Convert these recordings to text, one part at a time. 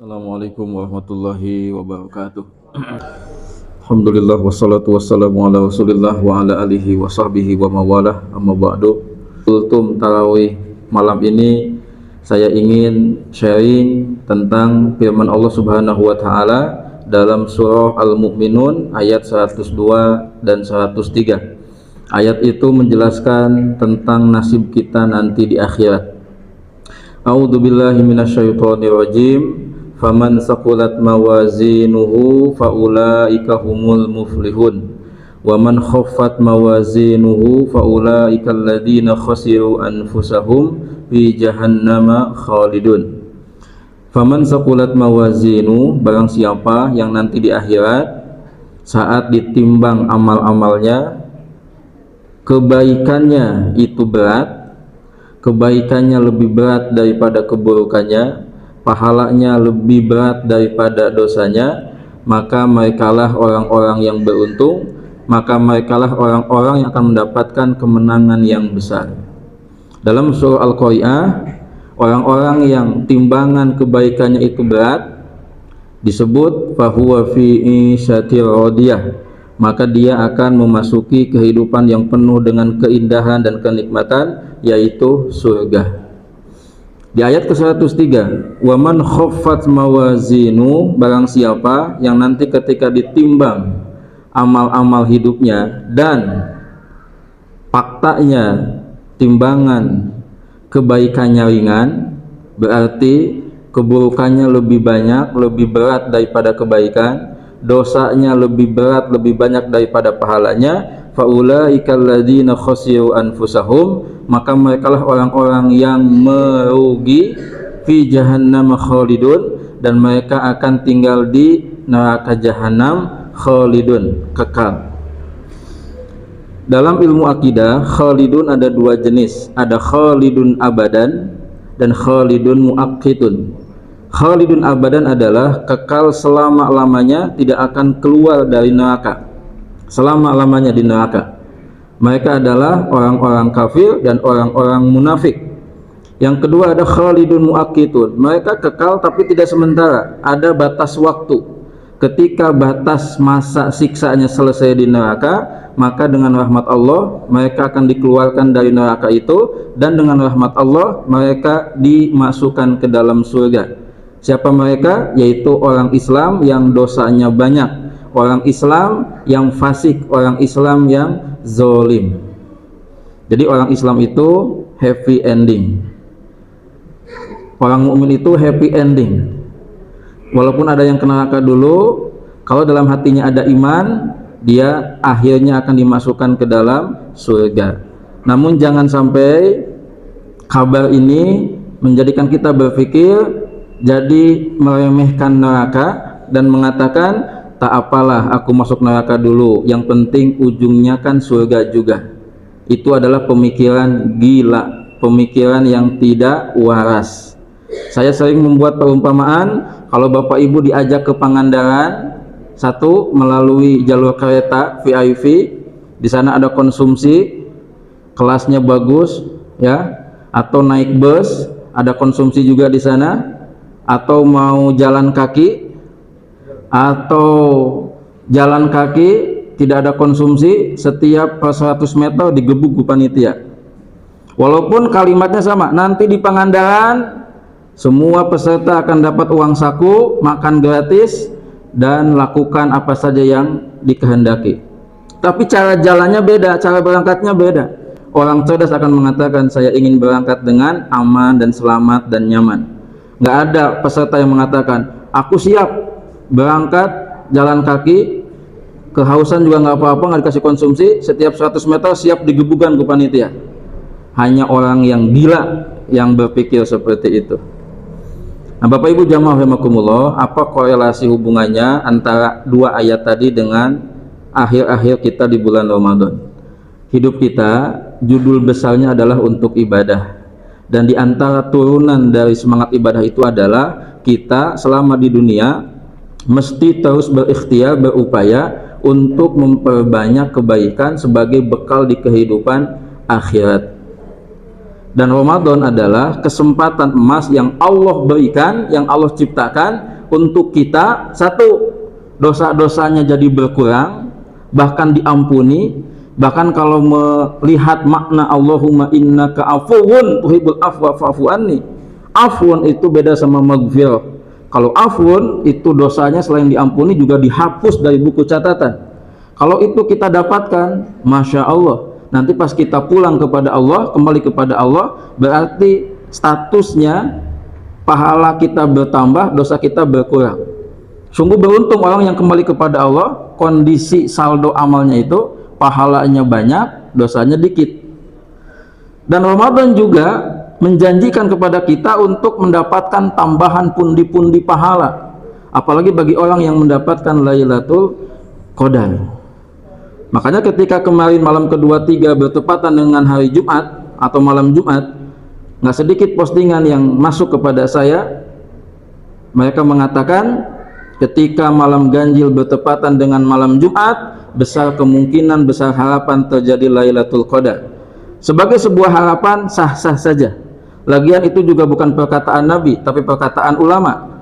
Assalamualaikum warahmatullahi wabarakatuh. Alhamdulillah wassalatu wassalamu ala Rasulillah wa ala alihi wa sahbihi wa mawalah, amma ba'du. Kultum tarawih malam ini saya ingin sharing tentang firman Allah Subhanahu wa taala dalam surah Al-Mu'minun ayat 102 dan 103. Ayat itu menjelaskan tentang nasib kita nanti di akhirat. A'udzubillahi minasyaitonir rajim. Faman saqulat mawazinuhu faulaika humul muflihun wa man khaffat mawazinuhu faulaika alladziina khasiru anfusahum fi jahannama khalidun. Faman saqulat mawazinu, barang siapa yang nanti di akhirat saat ditimbang amal-amalnya kebaikannya itu berat, kebaikannya lebih berat daripada keburukannya, pahalanya lebih berat daripada dosanya, maka merekalah orang-orang yang beruntung, maka merekalah orang-orang yang akan mendapatkan kemenangan yang besar. Dalam surah Al-Qari'ah, orang-orang yang timbangan kebaikannya itu berat disebut fahuwa fi isyatir radiyah, maka dia akan memasuki kehidupan yang penuh dengan keindahan dan kenikmatan, yaitu surga. Di ayat ke-103, waman khaffat mawazinu, barang siapa yang nanti ketika ditimbang amal-amal hidupnya dan faktanya timbangan kebaikannya ringan, berarti keburukannya lebih banyak, lebih berat daripada kebaikan, dosanya lebih berat, lebih banyak daripada pahalanya, faulaika alladziina khasiru anfusahum, maka merekalah orang-orang yang merugi, fi jahannam khalidun, dan mereka akan tinggal di neraka jahanam, khalidun, kekal. Dalam ilmu akidah, khalidun ada dua jenis, ada khalidun abadan dan khalidun muaqqitun. Khalidun abadan adalah kekal selama-lamanya, tidak akan keluar dari neraka, selama-lamanya di neraka. Mereka adalah orang-orang kafir dan orang-orang munafik. Yang kedua ada khalidun muaqqitun, mereka kekal tapi tidak sementara, ada batas waktu. Ketika batas masa siksanya selesai di neraka, maka dengan rahmat Allah mereka akan dikeluarkan dari neraka itu, dan dengan rahmat Allah mereka dimasukkan ke dalam surga. Siapa mereka? Yaitu orang Islam yang dosanya banyak, orang Islam yang fasik, orang Islam yang zolim. Jadi orang Islam itu happy ending, orang mukmin itu happy ending. Walaupun ada yang ke neraka dulu, kalau dalam hatinya ada iman, dia akhirnya akan dimasukkan ke dalam surga. Namun jangan sampai kabar ini menjadikan kita berpikir jadi meremehkan neraka dan mengatakan, tak apalah aku masuk neraka dulu, yang penting ujungnya kan surga juga. Itu adalah pemikiran gila, pemikiran yang tidak waras. Saya sering membuat perumpamaan, kalau Bapak Ibu diajak ke Pangandaran, satu melalui jalur kereta VIP, di sana ada konsumsi, kelasnya bagus ya, atau naik bus, ada konsumsi juga di sana, atau mau jalan kaki, atau jalan kaki tidak ada konsumsi, setiap 100 meter digebuk ku panitia. Walaupun kalimatnya sama, nanti di Pangandaran semua peserta akan dapat uang saku, makan gratis, dan lakukan apa saja yang dikehendaki. Tapi cara jalannya beda, cara berangkatnya beda. Orang cerdas akan mengatakan, saya ingin berangkat dengan aman dan selamat dan nyaman. Nggak ada peserta yang mengatakan, aku siap berangkat jalan kaki, kehausan juga nggak apa-apa, nggak dikasih konsumsi, setiap 100 meter siap digebukan ke panitia. Hanya orang yang gila yang berpikir seperti itu. Nah, Bapak Ibu jamaah rahimakumullah, apa korelasi hubungannya antara dua ayat tadi dengan akhir-akhir kita di bulan Ramadan? Hidup kita judul besarnya adalah untuk ibadah, dan di antara turunan dari semangat ibadah itu adalah kita selama di dunia mesti terus berikhtiar, berupaya untuk memperbanyak kebaikan sebagai bekal di kehidupan akhirat. Dan Ramadan adalah kesempatan emas yang Allah berikan, yang Allah ciptakan untuk kita, satu, dosa-dosanya jadi berkurang, bahkan diampuni. Bahkan kalau melihat makna Allahumma innaka afuwun tuhibbul afwa fa'fu anni, afun itu beda sama maghfirah. Kalau afun itu dosanya selain diampuni juga dihapus dari buku catatan. Kalau itu kita dapatkan, Masya Allah, nanti pas kita pulang kepada Allah, kembali kepada Allah, berarti statusnya pahala kita bertambah, dosa kita berkurang. Sungguh beruntung orang yang kembali kepada Allah, kondisi saldo amalnya itu pahalanya banyak, dosanya dikit. Dan Ramadan juga menjanjikan kepada kita untuk mendapatkan tambahan pundi-pundi pahala, apalagi bagi orang yang mendapatkan Lailatul Qadar. Makanya ketika kemarin malam kedua tiga bertepatan dengan hari Jumat atau malam Jumat, nggak sedikit postingan yang masuk kepada saya. Mereka mengatakan ketika malam ganjil bertepatan dengan malam Jumat, besar kemungkinan, besar harapan terjadi Lailatul Qadar. Sebagai sebuah harapan sah-sah saja. Lagian itu juga bukan perkataan Nabi, tapi perkataan ulama.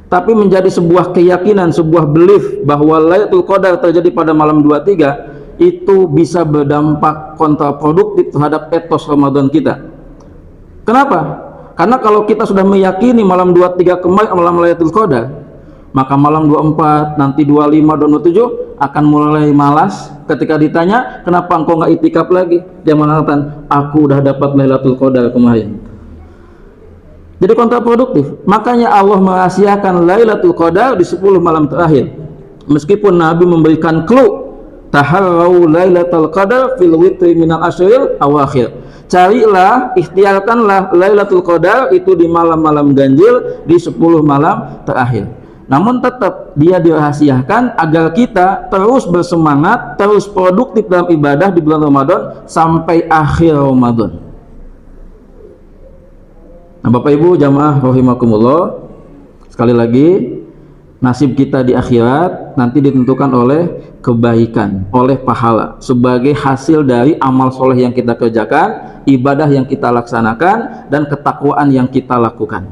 Tapi menjadi sebuah keyakinan, sebuah belief bahwa Lailatul Qadar terjadi pada malam 23, itu bisa berdampak kontraproduktif terhadap etos Ramadan kita. Kenapa? Karena kalau kita sudah meyakini malam 23 kemarin malam Lailatul Qadar, maka malam 24, nanti 25 dan 27 akan mulai malas ketika ditanya, kenapa engkau nggak itikaf lagi? Dia mengatakan, aku udah dapat Lailatul Qadar kemarin. Jadi kontraproduktif. Makanya Allah merahasiakan Lailatul Qadar di 10 malam terakhir. Meskipun Nabi memberikan clue, taharrau Lailatul Qadar fil witri minal ashril awakhir. Carilah, ikhtiarkanlah Lailatul Qadar itu di malam-malam ganjil, di 10 malam terakhir. Namun tetap dia dirahasiakan agar kita terus bersemangat, terus produktif dalam ibadah di bulan Ramadan sampai akhir Ramadan. Nah, Bapak Ibu jamaah rahimakumullah, sekali lagi nasib kita di akhirat nanti ditentukan oleh kebaikan, oleh pahala sebagai hasil dari amal soleh yang kita kerjakan, ibadah yang kita laksanakan, dan ketakwaan yang kita lakukan.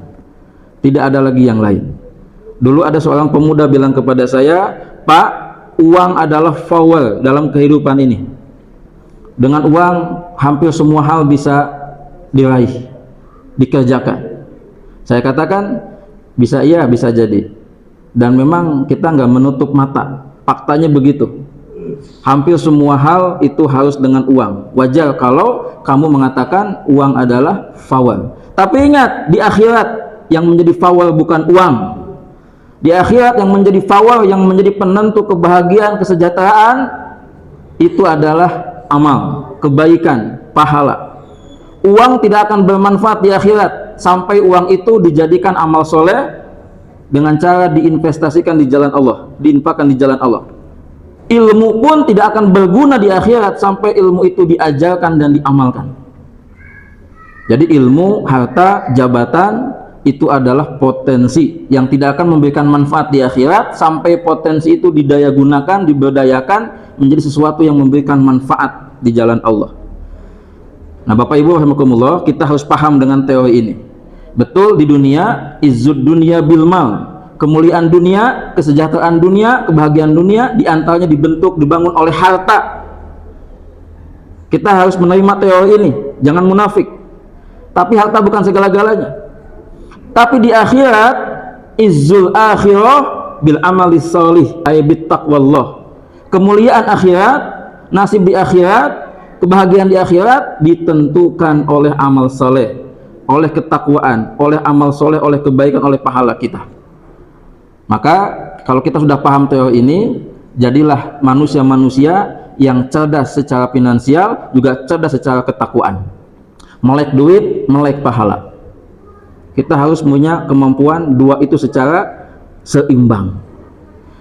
Tidak ada lagi yang lain. Dulu ada seorang pemuda bilang kepada saya, Pak, uang adalah power dalam kehidupan ini. Dengan uang hampir semua hal bisa diraih, dikerjakan. Saya katakan, bisa iya, bisa jadi. Dan memang kita nggak menutup mata, faktanya begitu. Hampir semua hal itu harus dengan uang. Wajar kalau kamu mengatakan uang adalah power. Tapi ingat, di akhirat yang menjadi power bukan uang. Di akhirat yang menjadi power, yang menjadi penentu kebahagiaan, kesejahteraan, itu adalah amal, kebaikan, pahala. Uang tidak akan bermanfaat di akhirat sampai uang itu dijadikan amal soleh dengan cara diinvestasikan di jalan Allah, diinfakkan di jalan Allah. Ilmu pun tidak akan berguna di akhirat sampai ilmu itu diajarkan dan diamalkan. Jadi ilmu, harta, jabatan itu adalah potensi yang tidak akan memberikan manfaat di akhirat sampai potensi itu didaya gunakan, diberdayakan menjadi sesuatu yang memberikan manfaat di jalan Allah. Nah, Bapak Ibu rahimakumullah, kita harus paham dengan teori ini. Betul, di dunia izzud dunia bil mal, kemuliaan dunia, kesejahteraan dunia, kebahagiaan dunia diantaranya dibangun oleh harta. Kita harus menerima teori ini, jangan munafik. Tapi harta bukan segala-galanya. Tapi di akhirat izzul akhirah bil amalis sholih ay bit taqwallah. Kemuliaan akhirat, nasib di akhirat, kebahagiaan di akhirat ditentukan oleh amal soleh, oleh ketakwaan, oleh amal soleh, oleh kebaikan, oleh pahala kita. Maka kalau kita sudah paham teori ini, jadilah manusia-manusia yang cerdas secara finansial, juga cerdas secara ketakwaan. Melek duit, melek pahala. Kita harus punya kemampuan dua itu secara seimbang.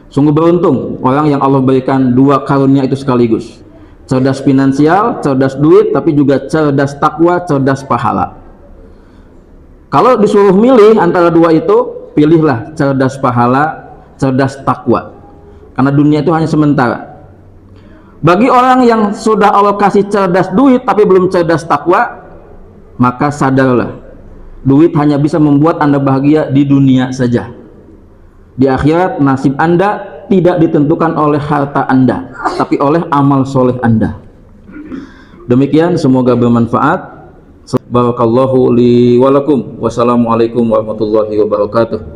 Sungguh beruntung orang yang Allah berikan dua karunia itu sekaligus. Cerdas finansial, cerdas duit, tapi juga cerdas takwa, cerdas pahala. Kalau disuruh milih antara dua itu, pilihlah cerdas pahala, cerdas takwa. Karena dunia itu hanya sementara. Bagi orang yang sudah Allah kasih cerdas duit tapi belum cerdas takwa, maka sadarlah, duit hanya bisa membuat Anda bahagia di dunia saja. Di akhirat nasib Anda tidak ditentukan oleh harta Anda, tapi oleh amal soleh Anda. Demikian, semoga bermanfaat. Barakallahu li walakum. Wassalamualaikum warahmatullahi wabarakatuh.